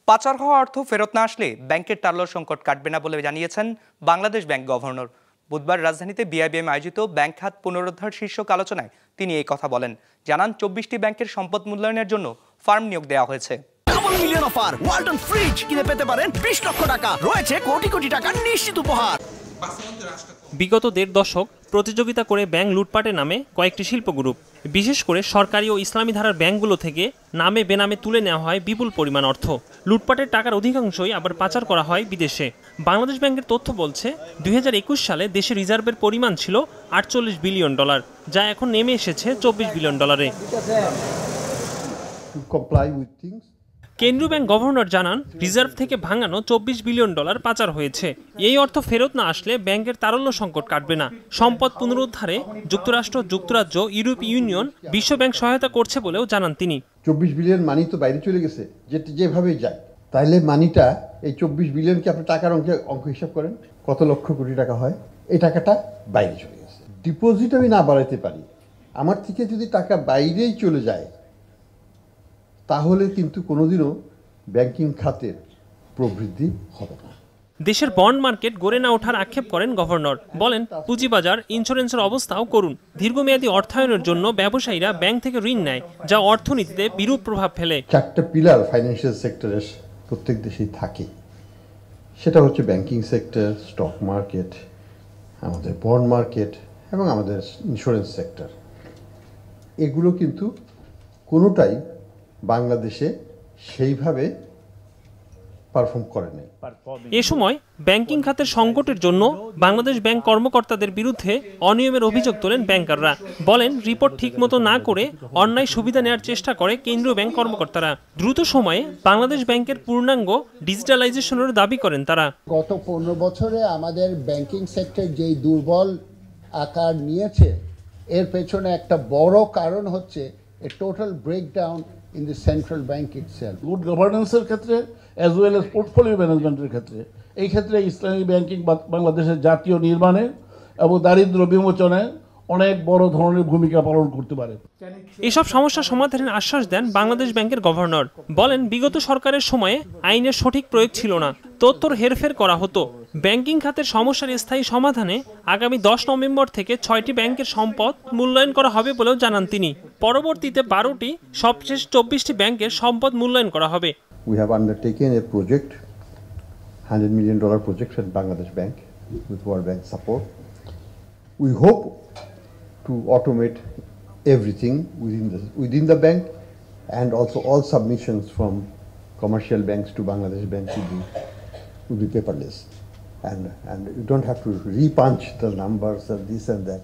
পাচার হওয়া অর্থ ফেরত না আসলে ব্যাংকের টার্লো সংকট কাটবে না বলে জানিয়েছেন বাংলাদেশ ব্যাংক গভর্নর। বুধবার রাজধানীতে বিআইবিএম আয়োজিত ব্যাংক খাত পুনরুদ্ধার শীর্ষক আলোচনায় তিনি এই কথা বলেন। জানান 24টি ব্যাংকের সম্পদ মূল্যায়নের জন্য ফার্ম নিয়োগ দেওয়া হয়েছে। মিলিয়ন অফার ওয়ালটন ফ্রিজ কিনে পেতে পারেন 20 লক্ষ টাকা, রয়েছে কোটি কোটি টাকার নিশ্চিত উপহার। বিগত 1.5 দশক প্রতিযোগিতা করে ব্যাংক লুটপাটের নামে কয়েকটি শিল্প গ্রুপ, বিশেষ করে সরকারি ও ইসলামী ধারার ব্যাংকগুলো থেকে নামে বেনামে তুলে নেওয়া হয় বিপুল পরিমাণ অর্থ। লুটপাটের টাকার অধিকাংশই আবার পাচার করা হয় বিদেশে। বাংলাদেশ ব্যাংকের তথ্য বলছে 2021 সালে দেশে রিজার্ভের পরিমাণ ছিল $48 বিলিয়ন, যা এখন নেমে এসেছে $24 বিলিয়ন। কেন্দ্রীয় ব্যাংক গভর্নর জানান, রিজার্ভ থেকে ভাঙানো $24 বিলিয়ন পাচার হয়েছে। এই অর্থ ফেরত না আসলে ব্যাংকের তারল্য সংকট কাটবে না। সম্পদ পুনরুদ্ধারে যুক্তরাষ্ট্র, যুক্তরাজ্য, ইউরোপীয় ইউনিয়ন, বিশ্ব ব্যাংক সহায়তা করছে বলেও জানান তিনি। 24 বিলিয়ন মানি তো বাইরে চলে গেছে, যেভাবেই যায়, তাইলে মানিটা এই 24 বিলিয়নকে আপনি টাকার অঙ্ক হিসাব করেন, কত লক্ষ কোটি টাকা হয়। এই টাকাটা বাইরে চলে গেছে। ডিপোজিট আমি না বাড়াইতে পারি, আমার থেকে যদি টাকা বাইরেই চলে যায়, তাহলে কিন্তু কোনোদিনও ব্যাংকিং খাতের প্রবৃদ্ধি হবে না। দেশের বন্ড মার্কেট গড়ে না ওঠার আক্ষেপ করেন গভর্নর। বলেন, পুঁজিবাজার, ইন্স্যুরেন্সের অবস্থাও করুন। দীর্ঘমেয়াদী অর্থায়নের জন্য ব্যবসায়ীরা ব্যাংক থেকে ঋণ নেয়, যা অর্থনীতিতে বিরূপ প্রভাব ফেলে। 4টা পিলার ফাইন্যান্সিয়াল সেক্টরের প্রত্যেক দেশেই থাকে। সেটা হচ্ছে ব্যাংকিং সেক্টর, স্টক মার্কেট, আমাদের বন্ড মার্কেট এবং আমাদের ইন্স্যুরেন্স সেক্টর। এগুলো কিন্তু কোনোটাই বাংলাদেশে সেইভাবে পারফর্ম করে নাই। এ সময় ব্যাংকিং খাতের সংকটের জন্য বাংলাদেশ ব্যাংক কর্মকর্তাদের বিরুদ্ধে অনিয়মের অভিযোগ তোলেন ব্যাংকাররা। বলেন, রিপোর্ট ঠিকমতো না করে অন্যায় সুবিধা নেওয়ার চেষ্টা করে কেন্দ্রীয় ব্যাংক কর্মকর্তারা। দ্রুত সময়ে বাংলাদেশ ব্যাংকের পূর্ণাঙ্গ ডিজিটালাইজেশনের দাবি করেন তারা। গত 15 বছরে আমাদের ব্যাংকিং সেক্টর যেই দুর্বল আকার নিয়েছে, এর পেছনে একটা বড় কারণ হচ্ছে a total breakdown in the central bank itself. Good গভর্নেন্সের ক্ষেত্রে অ্যাজ ওয়েল এজ পোর্টফোলিও ম্যানেজমেন্টের ক্ষেত্রে, এই ক্ষেত্রে ইসলামী ব্যাংকিং বাংলাদেশের জাতীয় নির্মাণে এবং দারিদ্র্য বিমোচনে অনেক বড় ধরনের ভূমিকা পালন করতে পারে। এসব সমস্যা সমাধানের আশ্বাস দেন বাংলাদেশ ব্যাংকের গভর্নর। বলেন, বিগত সরকারের সময়ে আইনের সঠিক প্রয়োগ ছিল না, তথ্যর হেরফের করা হতো। ব্যাংকিং খাতের সমস্যার স্থায়ী সমাধানে আগামী 10 নভেম্বর থেকে 6টি ব্যাংকের সম্পদ মূল্যায়ন করা হবে বলেও জানান তিনি। পরবর্তীতে 12টি, সবশেষ 24টি ব্যাংকের সম্পদ মূল্যায়ন করা হবে। We have undertaken a project, $100 million project at Bangladesh Bank with World Bank support. We hope to automate everything within the bank, and also all submissions from commercial banks to Bangladesh Bank will be paperless, and you don't have to repunch the numbers and this and that.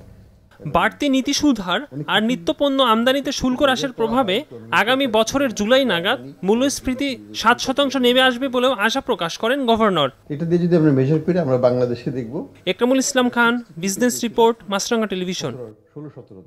বাড়তি নীতি সুধার আর নিত্যপণ্য আমদানিতে শুল্ক হ্রাসের প্রভাবে আগামী বছরের জুলাই নাগাদ মূল্যস্ফীতি 7% নেমে আসবে বলেও আশা প্রকাশ করেন গভর্নর। এটা দিয়ে যদি আমরা মেজার করি, আমরা বাংলাদেশে দেখব। একরামুল ইসলাম খান, বিজনেস রিপোর্ট, মাছরাঙ্গা টেলিভিশন। 16-17